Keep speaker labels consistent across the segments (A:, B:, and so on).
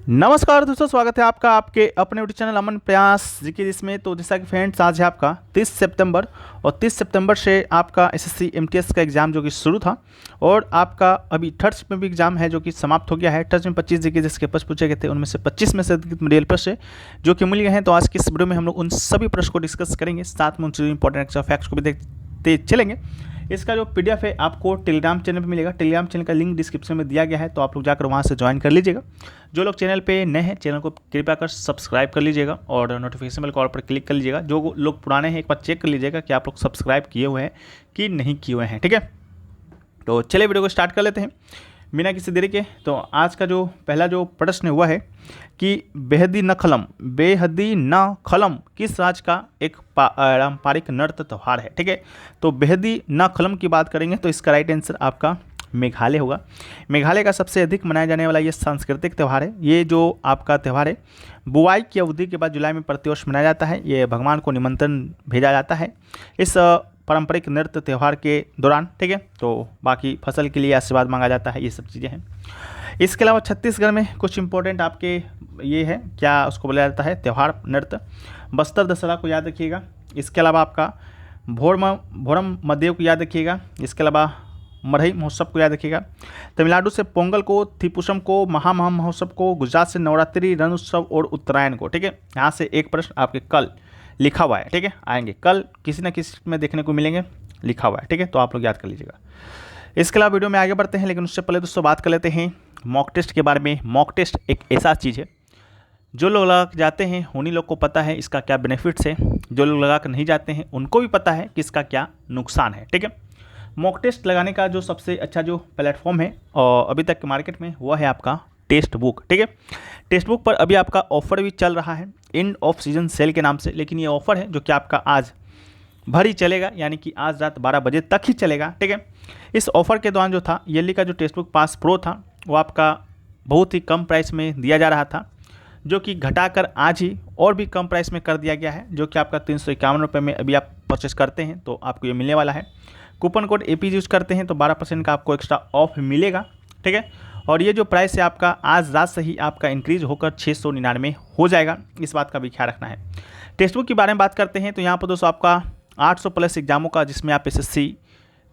A: नमस्कार दोस्तों, स्वागत है आपका आपके अपने यूट्यूब चैनल अमन प्रयास जी के जिसमें। तो जैसा कि फ्रेंड्स, आज है आपका 30 सितंबर और 30 सितंबर से आपका एसएससी एमटीएस का एग्ज़ाम जो कि शुरू था और आपका अभी थर्ड में भी एग्ज़ाम है जो कि समाप्त हो गया है। थर्ड में 25 जी के जिसके प्रश्न पूछे गए थे, उनमें से 25 में से अधिक मॉडल प्रश्न जो कि मिल गए हैं। तो आज की इस वीडियो में हम लोग उन सभी प्रश्न को डिस्कस करेंगे, साथ में उनसे इंपॉर्टेंट एक्स्ट्रा फैक्ट्स को भी देखते चलेंगे। इसका जो पीडीएफ है आपको टेलीग्राम चैनल पे मिलेगा। टेलीग्राम चैनल का लिंक डिस्क्रिप्शन में दिया गया है, तो आप लोग जाकर वहाँ से ज्वाइन कर लीजिएगा। जो लोग चैनल पे नए हैं, चैनल को कृपया कर सब्सक्राइब कर लीजिएगा और नोटिफिकेशन बेल कॉल पर क्लिक कर लीजिएगा। जो लोग पुराने हैं, एक बार चेक कर लीजिएगा कि आप लोग सब्सक्राइब किए हुए हैं कि नहीं किए हुए हैं। ठीक है, तो चलिए वीडियो को स्टार्ट कर लेते हैं बिना किसी देरी के। तो आज का जो पहला जो प्रश्न हुआ है कि बेहदी न खलम किस राज्य का एक पारंपरिक नृत्य त्यौहार है। ठीक है, तो बेहदी न खलम की बात करेंगे तो इसका राइट आंसर आपका मेघालय होगा। मेघालय का सबसे अधिक मनाया जाने वाला ये सांस्कृतिक त्यौहार है। ये जो आपका त्यौहार है बुआई की अवधि के बाद जुलाई में प्रतिवर्ष मनाया जाता है। ये भगवान को निमंत्रण भेजा जाता है इस पारंपरिक नृत्य त्यौहार के दौरान। ठीक है, तो बाकी फसल के लिए आशीर्वाद मांगा जाता है, ये सब चीज़ें हैं। इसके अलावा छत्तीसगढ़ में कुछ इंपॉर्टेंट आपके ये है, क्या उसको बोला जाता है त्यौहार नृत्य। बस्तर दशहरा को याद रखिएगा। इसके अलावा आपका भोरम मदेव को याद रखिएगा। इसके अलावा मरही महोत्सव को याद रखिएगा। तमिलनाडु से पोंगल को, थिपुसम को, महा महोत्सव को, गुजरात से नवरात्रि, रण उत्सव और उत्तरायण को। ठीक है, यहाँ से एक प्रश्न आपके कल लिखा हुआ है। ठीक है, आएंगे कल किसी न किसी में देखने को मिलेंगे, लिखा हुआ है। ठीक है, तो आप लोग याद कर लीजिएगा। इसके अलावा वीडियो में आगे बढ़ते हैं, लेकिन उससे पहले दोस्तों बात कर लेते हैं मॉक टेस्ट के बारे में। मॉक टेस्ट एक ऐसा चीज़ है जो लोग लगा जाते हैं उन्हीं लोग को पता है इसका क्या बेनिफिट्स है। जो लोग लगा कर नहीं जाते हैं उनको भी पता है कि इसका क्या नुकसान है। ठीक है, मॉक टेस्ट लगाने का जो सबसे अच्छा जो प्लेटफॉर्म है और अभी तक के मार्केट में वह है आपका टेस्ट बुक। ठीक है, टेस्ट बुक पर अभी आपका ऑफर भी चल रहा है, एंड ऑफ सीजन सेल के नाम से। लेकिन ये ऑफर है जो कि आपका आज भर ही चलेगा, यानी कि आज रात 12 बजे तक ही चलेगा। ठीक है, इस ऑफर के दौरान जो था ईयरली का जो टेक्स्ट बुक पास प्रो था वो आपका बहुत ही कम प्राइस में दिया जा रहा था, जो कि घटाकर आज ही और भी कम प्राइस में कर दिया गया है, जो कि आपका 351 रुपये में अभी आप परचेस करते हैं तो आपको ये मिलने वाला है। कूपन कोड एपीजी यूज़ करते हैं तो 12% का आपको एक्स्ट्रा ऑफ मिलेगा। ठीक है, और ये जो प्राइस है आपका आज रात से ही आपका इंक्रीज होकर 699 हो जाएगा, इस बात का भी ख्याल रखना है। टेक्स्ट बुक के बारे में बात करते हैं तो यहाँ पर दोस्तों आपका 800 प्लस एग्जामों का, जिसमें आप एसएससी,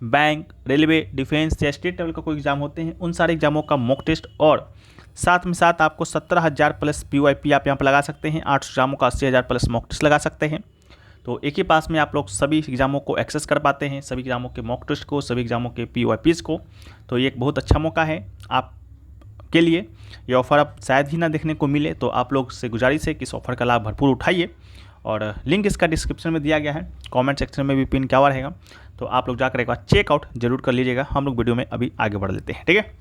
A: बैंक, रेलवे, डिफेंस या स्टेट लेवल का कोई एग्जाम होते हैं उन सारे एग्जामों का मॉक टेस्ट, और साथ में साथ आपको 17,000 प्लस पीवाईपी आप यहाँ पर लगा सकते हैं। 800 एग्जामों का 80,000 प्लस मॉक टेस्ट लगा सकते हैं। तो एक ही पास में आप लोग सभी एग्जामों को एक्सेस कर पाते हैं, सभी एग्जामों के मॉक टेस्ट को, सभी एग्जामों के पीवाईपीज़ को। तो ये एक बहुत अच्छा मौका है आपके लिए। ये ऑफ़र अब शायद ही ना देखने को मिले, तो आप लोग से गुजारिश है कि इस ऑफ़र का लाभ भरपूर उठाइए। और लिंक इसका डिस्क्रिप्शन में दिया गया है, कमेंट सेक्शन में भी पिन किया हुआ रहेगा, तो आप लोग जाकर एक बार चेकआउट जरूर कर लीजिएगा। हम लोग वीडियो में अभी आगे बढ़ लेते हैं। ठीक है,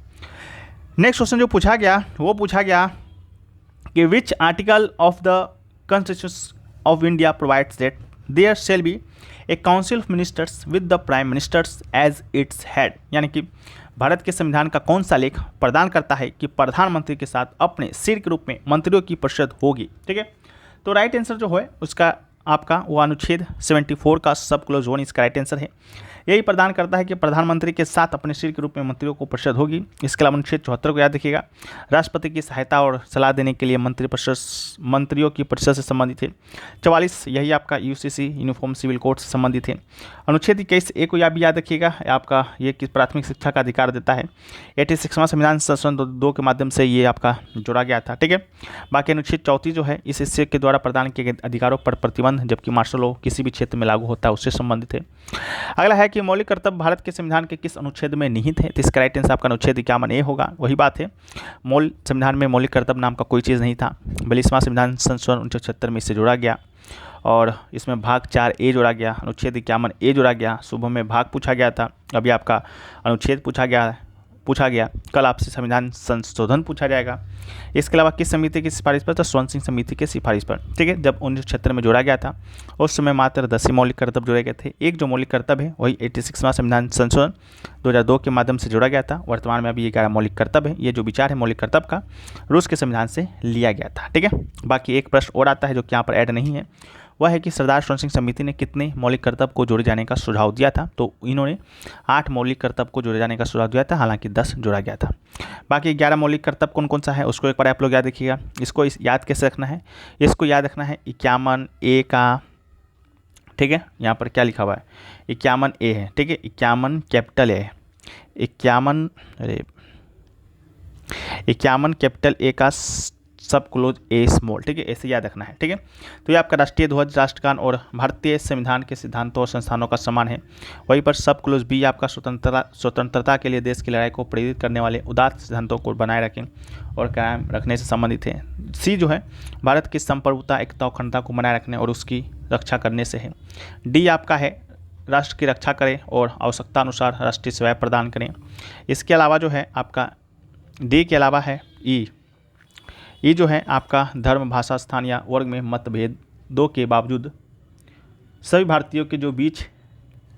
A: नेक्स्ट क्वेश्चन जो पूछा गया वो पूछा गया कि which article of the constitution of India provides that there shall be a council of ministers with the prime ministers as its head. यानी कि भारत के संविधान का कौन सा लेख प्रदान करता है कि प्रधानमंत्री के साथ अपने सिर के रूप में मंत्रियों की परिषद होगी। ठीक है, तो राइट आंसर जो है उसका आपका वो अनुच्छेद 74 का सब क्लोज 1 इसका राइट आंसर है। यही प्रदान करता है कि प्रधानमंत्री के साथ अपने सिर के रूप में मंत्रियों को परिषद होगी। इसके अलावा अनुच्छेद 74 को याद रखिएगा। राष्ट्रपति की सहायता और सलाह देने के लिए मंत्रियों की परिषद से संबंधित है। 44 यही आपका यूसीसी यूनिफॉर्म सिविल कोड से संबंधित है। अनुच्छेद 21A को भी याद रखिएगा, आपका ये किस प्राथमिक शिक्षा का अधिकार देता है। 86वां संविधान संशोधन 2 के माध्यम से ये आपका जोड़ा गया था। ठीक है, बाकी अनुच्छेद 34 जो है इस हिस्से के द्वारा प्रदान किए गए अधिकारों पर प्रतिबंध, जबकि मार्शल लॉ किसी भी क्षेत्र में लागू होता है उससे संबंधित है। अगला है कि मौलिक कर्तव्य भारत के संविधान के किस अनुच्छेद में निहित है, तो इसका राइट आंसर आपका अनुच्छेद 51A होगा। वही बात है, संविधान में मौलिक कर्तव्य नाम का कोई चीज़ नहीं था। 42वां संविधान संशोधन 1976 में इससे जोड़ा गया और इसमें भाग 4A जोड़ा गया, अनुच्छेद 51A जोड़ा गया। सुबह में भाग पूछा गया था, अभी आपका अनुच्छेद पूछा गया। कल आपसे संविधान संशोधन पूछा जाएगा। इसके अलावा किस समिति की सिफारिश पर, तो स्वर्ण सिंह समिति की सिफारिश पर। ठीक है, जब 1976 में जोड़ा गया था उस समय मात्र 10 ही मौलिक कर्तव्य जोड़े गए थे। एक जो मौलिक कर्तव्य है वही 86वां संविधान संशोधन 2002 के माध्यम से जोड़ा गया था। वर्तमान में अभी 11 मौलिक कर्तव्य है। ये जो विचार है मौलिक कर्तव्य का रूस के संविधान से लिया गया था। ठीक है, बाकी एक प्रश्न और आता है जो कि यहाँ पर ऐड नहीं है, वह है कि सरदार स्वर्ण सिंह समिति ने कितने मौलिक कर्तव्य को जोड़े जाने का सुझाव दिया था। तो इन्होंने 8 मौलिक कर्तव्य को जोड़े जाने का सुझाव दिया था, हालांकि 10 जोड़ा गया था। बाकी 11 मौलिक कर्तव्य कौन कौन सा है उसको एक बार आप लोग याद रखिएगा। इसको याद कैसे रखना है, इसको याद रखना है 51 ए का, ठीक है, यहाँ पर क्या लिखा हुआ है 51 ए है, ठीक है, 51 कैपिटल ए है, 51 कैपिटल ए का सब क्लोज ए स्मॉल, ठीक है, ऐसे याद रखना है, ठीक है। तो ये आपका राष्ट्रीय ध्वज, राष्ट्रगान और भारतीय संविधान के सिद्धांतों और संस्थानों का सम्मान है। वहीं पर सब क्लोज बी आपका स्वतंत्रता के लिए देश की लड़ाई को प्रेरित करने वाले उदात्त सिद्धांतों को बनाए रखें और कायम रखने से संबंधित है। सी जो है भारत की संप्रभुता, एकता और अखंडता को बनाए रखने और उसकी रक्षा करने से है। डी आपका है राष्ट्र की रक्षा करें और आवश्यकता अनुसार राष्ट्रीय सेवाएं प्रदान करें। इसके अलावा जो है आपका डी के अलावा है ई जो है आपका धर्म, भाषा, स्थान या वर्ग में मतभेदों के बावजूद सभी भारतीयों के जो बीच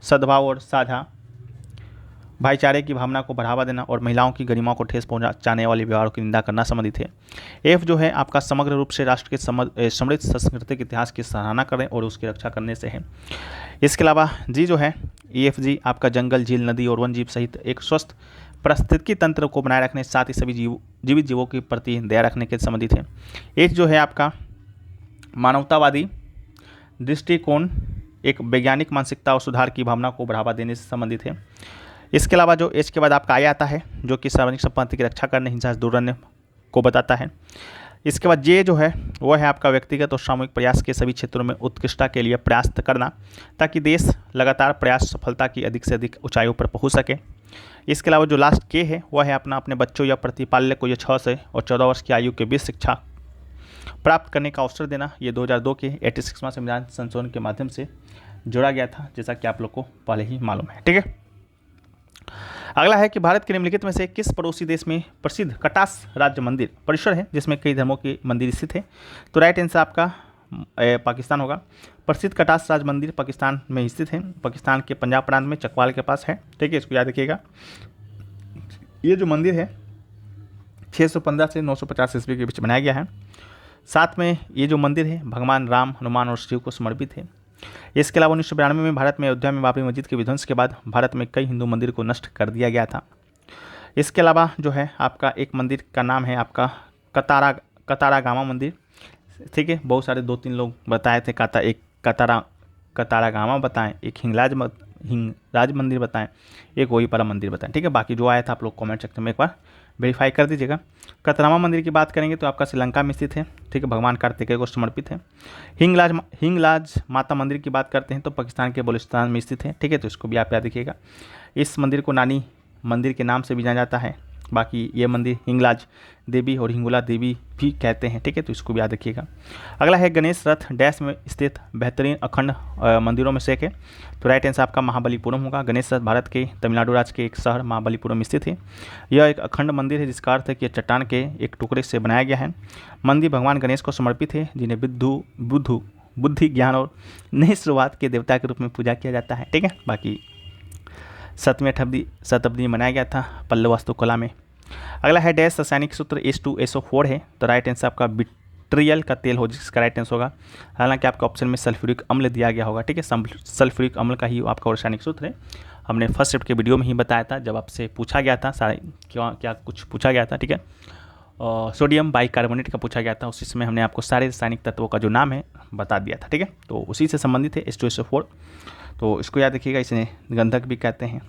A: सद्भाव और साझा भाईचारे की भावना को बढ़ावा देना और महिलाओं की गरिमा को ठेस पहुंचाने वाले व्यवहारों की निंदा करना संबंधित है। एफ जो है आपका समग्र रूप से राष्ट्र के समृद्ध सांस्कृतिक इतिहास की सराहना करें और उसकी रक्षा करने से है। इसके अलावा जी जो है EFG आपका जंगल, झील, नदी और वन जीव सहित एक स्वस्थ पारिस्थितिकी तंत्र को बनाए रखने, साथ ही सभी जीवित जीवों के प्रति दया रखने के संबंधित है। एच जो है आपका मानवतावादी दृष्टिकोण, एक वैज्ञानिक मानसिकता और सुधार की भावना को बढ़ावा देने से संबंधित है। इसके अलावा जो एच के बाद आपका आई आता है जो कि सार्वजनिक संपत्ति की रक्षा करने, हिंसा से दूर रहने को बताता है। इसके बाद जे जो है वो है आपका व्यक्तिगत और सामूहिक प्रयास के सभी क्षेत्रों में उत्कृष्टता के लिए प्रयास करना, ताकि देश लगातार प्रयास सफलता की अधिक से अधिक ऊंचाइयों पर पहुंच सके। इसके अलावा जो लास्ट के है वह है अपने बच्चों या प्रतिपाल्य को ये 6 से और 14 वर्ष की आयु के बीच शिक्षा प्राप्त करने का अवसर देना। ये 2002 के 86वां संविधान संशोधन के माध्यम से जोड़ा गया था, जैसा कि आप लोग को पहले ही मालूम है, ठीक है। अगला है कि भारत के निम्नलिखित में से किस पड़ोसी देश में प्रसिद्ध कटास राज्य मंदिर परिसर है जिसमें कई धर्मों के मंदिर स्थित है। तो राइट आंसर आपका पाकिस्तान होगा। प्रसिद्ध कटास राज मंदिर पाकिस्तान में स्थित है, पाकिस्तान के पंजाब प्रांत में चकवाल के पास है, ठीक है, इसको याद रखिएगा। ये जो मंदिर है 615 से 950 ईस्वी के बीच बनाया गया है। साथ में ये जो मंदिर है भगवान राम, हनुमान और शिव को समर्पित है। इसके अलावा 1992 में भारत में अयोध्या में बाबरी मस्जिद के विध्वंस के बाद भारत में कई हिंदू मंदिर को नष्ट कर दिया गया था। इसके अलावा जो है आपका एक मंदिर का नाम है आपका कतारागामा मंदिर, ठीक है, बहुत सारे 2-3 लोग बताए थे, एक कतारागामा बताएं, एक हिंगराज मंदिर बताएं, एक वही वाला मंदिर बताएं, ठीक है। बाकी जो आया था आप लोग कमेंट सेक्शन में एक बार वेरीफाई कर दीजिएगा। कतरामा मंदिर की बात करेंगे तो आपका श्रीलंका में स्थित है, ठीक है, भगवान कार्तिकेय को समर्पित है। हिंगलाज माता मंदिर की बात करते हैं तो पाकिस्तान के बलूचिस्तान में स्थित है, ठीक है, तो इसको भी आप याद रखिएगा। इस मंदिर को नानी मंदिर के नाम से भी जाना जाता है। बाकी ये मंदिर हिंगलाज देवी और हिंगुला देवी भी कहते हैं, ठीक है, तो इसको भी याद रखिएगा। अगला है गणेश रथ डैश में स्थित बेहतरीन अखंड मंदिरों में से एक है। तो राइट आंसर आपका महाबलीपुरम होगा। गणेश रथ भारत के तमिलनाडु राज्य के एक शहर महाबलीपुरम में स्थित है। यह एक अखंड मंदिर है जिसका अर्थ है कि चट्टान के एक टुकड़े से बनाया गया है। मंदिर भगवान गणेश को समर्पित है, जिन्हें बुद्धि, ज्ञान और नई शुरुआत के देवता के रूप में पूजा किया जाता है, ठीक है। बाकी 7वीं शताब्दी में बनाया गया था पल्लव वास्तुकला में। अगला है डैश रासायनिक सूत्र H2SO4 है। तो राइट आंसर आपका विट्रियल का तेल हो जिसका राइट आंसर होगा। हालांकि आपका ऑप्शन में सल्फ्यूरिक अम्ल दिया गया होगा, ठीक है, सल्फ्यूरिक अम्ल का ही आपका रासायनिक सूत्र है। हमने फर्स्ट शिफ्ट के वीडियो में ही बताया था जब आपसे पूछा गया था क्या कुछ पूछा गया था, ठीक है, सोडियम बाइकार्बोनेट का पूछा गया था। उसी समय हमने आपको सारे रासायनिक तत्वों का जो नाम है बता दिया था, ठीक है, तो उसी से संबंधित है H2SO4, तो इसको याद रखिएगा, इसे गंधक भी कहते हैं।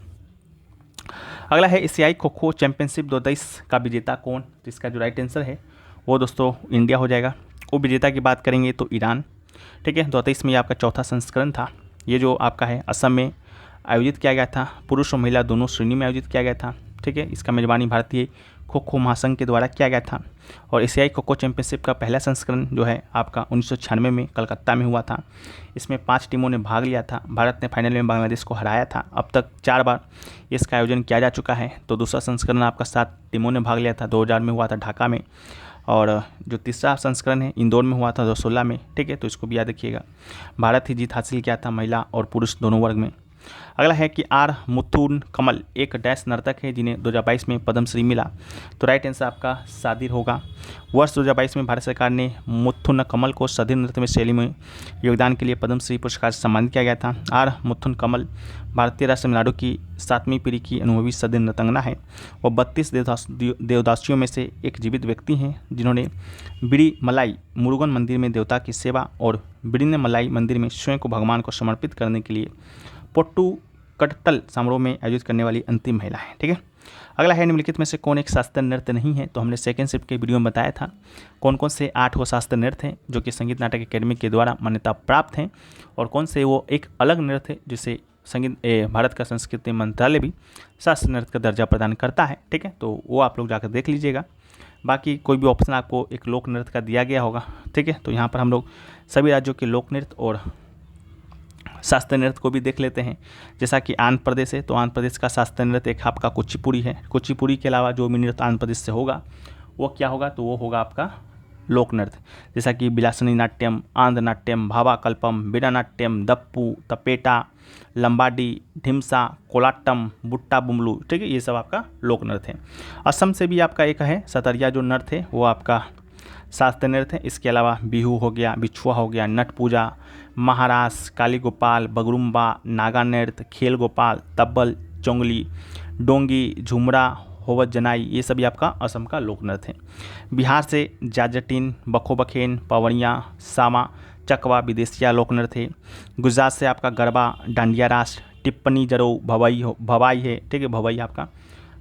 A: अगला है एशियाई खो खो चैंपियनशिप 2023 का विजेता कौन। तो इसका जो राइट आंसर है वो दोस्तों इंडिया हो जाएगा। उप विजेता की बात करेंगे तो ईरान, ठीक है, 2023 में ये आपका चौथा संस्करण था। ये जो आपका है असम में आयोजित किया गया था, पुरुष और महिला दोनों श्रेणी में आयोजित किया गया था, ठीक है। इसका मेजबानी भारतीय खो खो महासंघ के द्वारा किया गया था। और एशियाई खो खो चैंपियनशिप का पहला संस्करण जो है आपका 1996 में कलकत्ता में हुआ था। इसमें 5 टीमों ने भाग लिया था। भारत ने फाइनल में बांग्लादेश को हराया था। अब तक 4 बार इसका आयोजन किया जा चुका है। तो दूसरा संस्करण आपका 7 टीमों ने भाग लिया था, 2000 में हुआ था ढाका में, और जो तीसरा संस्करण है इंदौर में हुआ था 2016 में, ठीक है, तो इसको भी याद रखिएगा। भारत ही जीत हासिल किया था महिला और पुरुष दोनों वर्ग में। अगला है कि आर मुथुन कमल एक डैश नर्तक है जिन्हें 2022 में पद्मश्री मिला। तो राइट आंसर आपका सादिर होगा। वर्ष 2022 में भारत सरकार ने मुथुन कमल को सधिर नृत्य में शैली में योगदान के लिए पद्मश्री पुरस्कार से सम्मानित किया गया था। आर मुथुन कमल भारतीय राष्ट्र तमिलनाडु की 7वीं पीढ़ी की अनुभवी सधिर नृतंगना है। वो 32 देवदासियों में से एक जीवित व्यक्ति हैं जिन्होंने बिड़ी मलाई मुरुगन मंदिर में देवता की सेवा और बिड़िन मलाई मंदिर में स्वयं को भगवान को समर्पित करने के लिए पोट्टू कटटल समारोह में आयोजित करने वाली अंतिम महिला है। ठीक है। अगला है निम्नलिखित में से कौन एक शास्त्रीय नृत्य नहीं है। तो हमने सेकंड शिफ्ट के वीडियो में बताया था कौन कौन से 8 वो शास्त्रीय नृत्य हैं जो कि संगीत नाटक अकेडमी के द्वारा मान्यता प्राप्त हैं और कौन से वो एक अलग नृत्य है जिसे संगीत भारत का संस्कृति मंत्रालय भी शास्त्रीय नृत्य का दर्जा प्रदान करता है। ठीक है, तो वो आप लोग जाकर देख लीजिएगा। बाकी कोई भी ऑप्शन आपको एक लोक नृत्य का दिया गया होगा। ठीक है, तो यहाँ पर हम लोग सभी राज्यों के लोक नृत्य और शास्त्रीय नृत्य को भी देख लेते हैं। जैसा कि आंध्र प्रदेश है तो आंध्र प्रदेश का शास्त्रीय नृत्य एक आपका कुचिपुड़ी है। कुचिपुड़ी के अलावा जो भी नृत्य आंध्र प्रदेश से होगा वो क्या होगा, तो वो होगा आपका लोक नृत्य। जैसा कि बिलासनी नाट्यम, आंध्र नाट्यम, भावाकल्पम, बीड़ा नाट्यम, दप्पू, तपेटा, लंबाडी, ढिमसा, कोलाट्टम, बुट्टा बुमलू। ठीक है, ये सब आपका लोक नृत्य है। असम से भी आपका एक है सतरिया जो नृत्य है वो आपका शास्त्रीय नृत्य है। इसके अलावा बिहू हो गया, बिछुआ हो गया, नट पूजा, महारास, काली गोपाल, बगरुम्बा, नागा नृत्य, खेल गोपाल, तब्बल, चोंगली, डोंगी, झुमरा, होवत जनाई, ये सभी आपका असम का लोक नृत्य है। बिहार से जाजटीन, बखो बखेन, पवड़िया, सामा, चकवा विदेशिया लोक नृत्य है। गुजरात से आपका गरबा, डांडिया रास, टिप्पणी जरो, भवाई है। ठीक है, भवाई आपका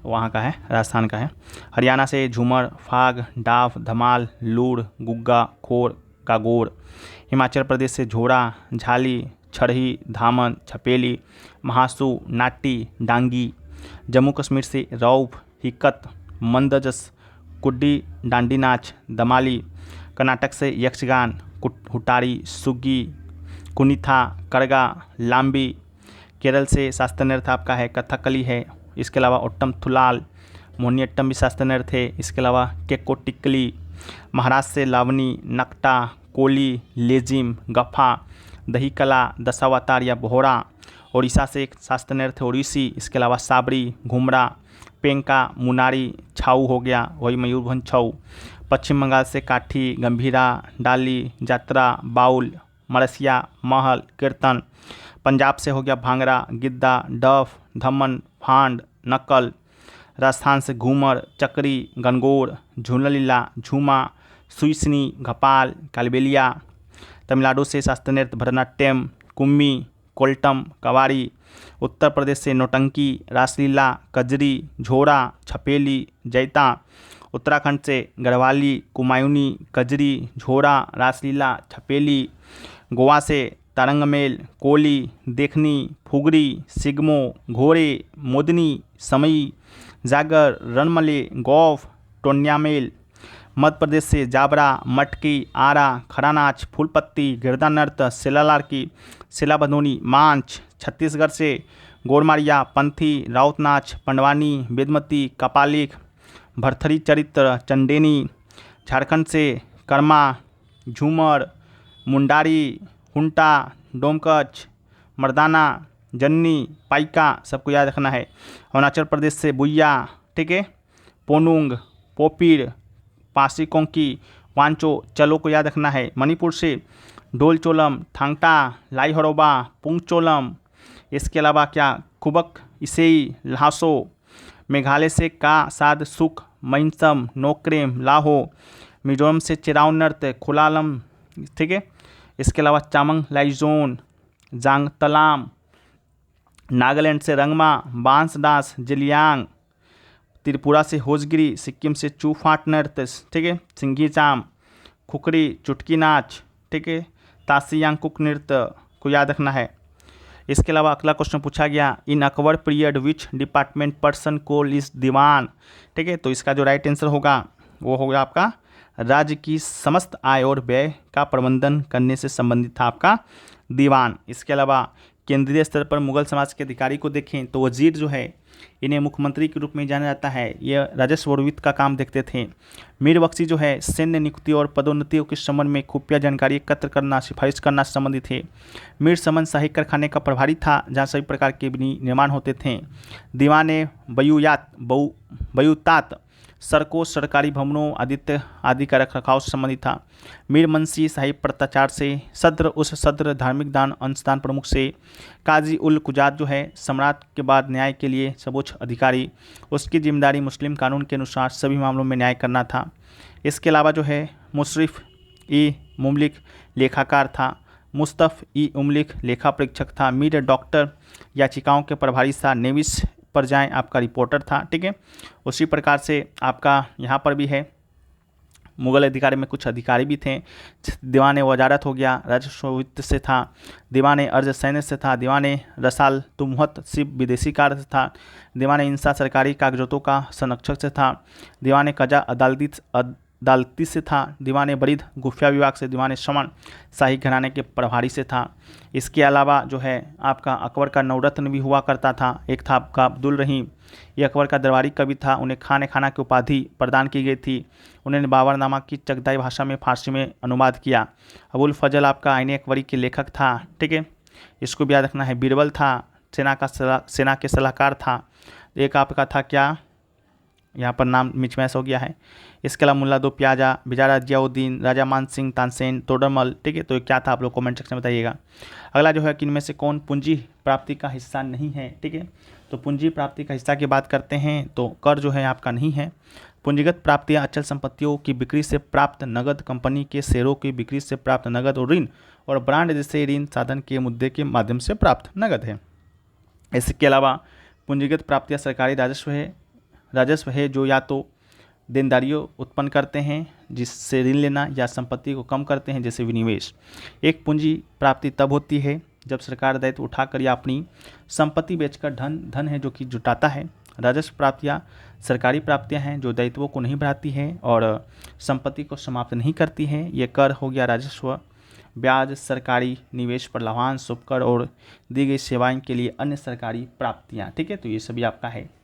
A: वहाँ का है, राजस्थान का है। हरियाणा से झूमर, फाग, डाफ, धमाल, लूड़, गुग्गा, खोर, कागोर। हिमाचल प्रदेश से झोड़ा, झाली, छड़ही, धामन, छपेली, महासू, नाटी, डांगी। जम्मू कश्मीर से रौफ, हिक्कत, मंदजस, कुड्डी, डांडी नाच, दमाली। कर्नाटक से यक्षगान, हुटारी, सुग्गी, कुनिथा, करगा, लाम्बी। केरल से शास्त्रीय नृत्य आपका है कथकली है। इसके अलावा ओट्टम थुलाल, मोहिनीअट्टम भी शास्त्रीय नृत्य है। इसके अलावा केकोटिकली। महाराष्ट्र से लावनी, नकटा, कोली, लेजिम, गफा, दही कला, दशावतार या बोहरा। उड़ीसा से एक शास्त्रीय नृत्य ओडिसी। इसके अलावा साबरी, घुमरा, पेंका, मुनारी, छाऊ हो गया, वही मयूरभंज छाऊ। पश्चिम बंगाल से काठी, गंभीरा, डाली, जात्रा, बाउल, मरसिया, महल, कीर्तन। पंजाब से हो गया भांगड़ा, गिद्दा, डफ, धमन, फांड, नकल। राजस्थान से घूमर, चक्री, गनगोर, झूललीला, झूमा, सुईसनी, घपाल, कालबेलिया। तमिलनाडु से शास्त्रीय नृत्य भरतनाट्यम, कुम्मी, कोल्टम, कवारी। उत्तर प्रदेश से नौटंकी, रासलीला, कजरी, झोरा, छपेली, जैता। उत्तराखंड से गढ़वाली, कुमायूनी, कजरी, झोरा, रासलीला, छपेली। गोवा से तारंगमेल, कोली, देखनी, फुगरी, सिगमो, घोड़े, मोदनी, समई, जागर, रणमले, गौफ, टोन्यामेल। मध्य प्रदेश से जाबरा, मटकी, आरा, खड़ा नाच, फूलपत्ती, गिरदा नृत्य, सिलालारकी, सिलाबधोनी, मांच। छत्तीसगढ़ से गोरमारिया, पंथी, राउत नाच, पंडवानी, बेदमती, कपालिक, भरथरी चरित्र, चंडेनी। झारखंड से कर्मा, झूमर, मुंडारी, हुंटा, डोमकच, मर्दाना, जन्नी, पाइका, सबको याद रखना है। अरुणाचल प्रदेश से बुइया, ठीक है, पोनुंग, पोपीर, पासी कोंकी, वांचो, चलो को याद रखना है। मणिपुर से डोलचोलम, थांगटा, लाइहरोबा, पुंगचोलम। इसके अलावा क्या कुबक, इसेई, ल्हासो। मेघालय से का, साद, सुख, महिसम, नोक्रेम, लाहो। मिजोरम से चिराव नृत्य, खुलालम, ठीक है। इसके अलावा चामंग लाइजोन, जांग तलाम। नागालैंड से रंगमा, बांस डांस, जिलियांग। त्रिपुरा से होजगिरी, सिक्किम से चूफाट नृत्य, ठीक है, सिंघी चाम, खुकरी, चुटकी नाच, ठीक है, तासियांकुक नृत्य को याद रखना है। इसके अलावा अगला क्वेश्चन पूछा गया, in Akbar period which department person call is Diwan, ठीक है। तो इसका जो राइट आंसर होगा वो होगा आपका राज्य की समस्त आय और व्यय का प्रबंधन करने से संबंधित था आपका दीवान। इसके अलावा केंद्रीय स्तर पर मुगल समाज के अधिकारी को देखें तो वजीर जो है इन्हें मुख्यमंत्री के रूप में जाना जाता है। ये राजस्व और वित्त का काम देखते थे। मीर बख्शी जो है सैन्य नियुक्ति और पदोन्नतियों के संबंध में खुफिया जानकारी एकत्र करना, सिफारिश करना से संबंधित थे। मीर समन शाही कारखाने का प्रभारी था जहाँ सभी प्रकार के निर्माण होते थे। दीवाने बयूतात सड़कों, सरकारी भवनों आदि का रखरखाव से संबंधित था। मीर मंसी शाही प्रत्याचार से। सद्र उस सद्र धार्मिक दान अंशदान प्रमुख से। काजी उल कुजात जो है सम्राट के बाद न्याय के लिए सर्वोच्च अधिकारी। उसकी जिम्मेदारी मुस्लिम कानून के अनुसार सभी मामलों में न्याय करना था। इसके अलावा जो है मुशर्रफ ई मुमलिक लेखाकार था। मुस्तफ़ ई मुमलिक लेखा परीक्षक था। मीर डॉक्टर याचिकाओं के प्रभारी था। नेविस पर जाएं आपका रिपोर्टर था। ठीक है, उसी प्रकार से आपका यहाँ पर भी है मुगल अधिकारी में कुछ अधिकारी भी थे। दीवान वजारत हो गया, राजस्व वित्त से था। दीवान अर्ज सैन्य से था। दीवान रसाल तुमहत सिर्फ विदेशी कार्य से था। दीवान इंसा सरकारी कागजातों का संरक्षक से था। दीवान कजा अदालती से था। दीवान बरीद गुफिया विभाग से। दीवान शमन शाही घराने के प्रभारी से था। इसके अलावा जो है आपका अकबर का नवरत्न भी हुआ करता था। एक था आपका अब्दुल रहीम, ये अकबर का दरबारी कवि था। उन्हें खाना की उपाधि प्रदान की गई थी। उन्होंने बाबरनामा की चगताई भाषा में फारसी में अनुवाद किया। अबुल फजल आपका आईने अकबरी के लेखक था। ठीक है, इसको भी याद रखना है। बीरबल था सेना के सलाहकार था। एक आपका था क्या, यहाँ पर नाम मिचमैच हो गया है। इसके अलावा मुल्ला दो प्याजा, बिजारा जियाउद्दीन, राजा मान सिंह तानसेन, तोडरमल। ठीक है, तो ये क्या था आप लोग कमेंट सेक्शन में बताइएगा। अगला जो है कि इनमें से कौन पूंजी प्राप्ति का हिस्सा नहीं है। ठीक है, तो पूंजी प्राप्ति का हिस्सा की बात करते हैं तो कर जो है आपका नहीं है। पूंजीगत प्राप्तियाँ अचल संपत्तियों की बिक्री से प्राप्त नगद, कंपनी के शेयरों की बिक्री से प्राप्त नगद और ऋण और ब्रांड जैसे ऋण साधन के मुद्दे के माध्यम से प्राप्त नगद है। इसके अलावा पूंजीगत प्राप्तियाँ सरकारी राजस्व है जो या तो देनदारियों उत्पन्न करते हैं जिससे ऋण लेना, या संपत्ति को कम करते हैं जैसे विनिवेश। एक पूंजी प्राप्ति तब होती है जब सरकार दायित्व उठाकर या अपनी संपत्ति बेचकर धन है जो कि जुटाता है। राजस्व प्राप्तियाँ सरकारी प्राप्तियाँ हैं जो दायित्वों को नहीं बढ़ाती हैं और संपत्ति को समाप्त नहीं करती हैं। ये कर हो गया राजस्व, ब्याज, सरकारी निवेश पर लाभांश, उपकर और दी गई सेवाएं के लिए अन्य सरकारी प्राप्तियाँ। ठीक है, तो ये सभी आपका है।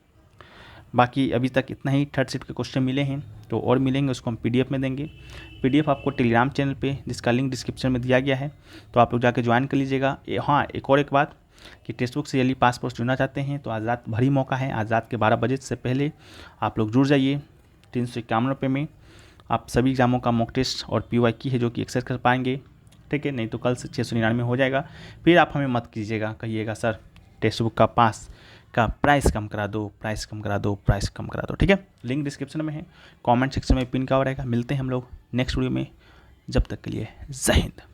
A: बाकी अभी तक इतना ही थर्ड शिफ्ट के क्वेश्चन मिले हैं, तो और मिलेंगे उसको हम पीडीएफ में देंगे। पीडीएफ आपको टेलीग्राम चैनल पे जिसका लिंक डिस्क्रिप्शन में दिया गया है, तो आप लोग जाके ज्वाइन कर लीजिएगा। हाँ, एक बात कि टेक्स्ट बुक से जल्दी पास पोस्ट जुड़ना चाहते हैं तो आज रात भरी मौका है। आज रात के 12 बजे से पहले आप लोग जुड़ जाइए। 351 रुपये में आप सभी एग्जामों का मॉक टेस्ट और PYQ है जो कि एक्सेस कर पाएंगे। ठीक है, नहीं तो कल से 699 हो जाएगा। फिर आप हमें मत कीजिएगा, कहिएगा सर टेक्स्ट बुक का पास का प्राइस कम करा दो, प्राइस कम करा दो, प्राइस कम करा दो। ठीक है, लिंक डिस्क्रिप्शन में है, कमेंट सेक्शन में पिन का रहेगा। मिलते हैं हम लोग नेक्स्ट वीडियो में, जब तक के लिए जय हिंद।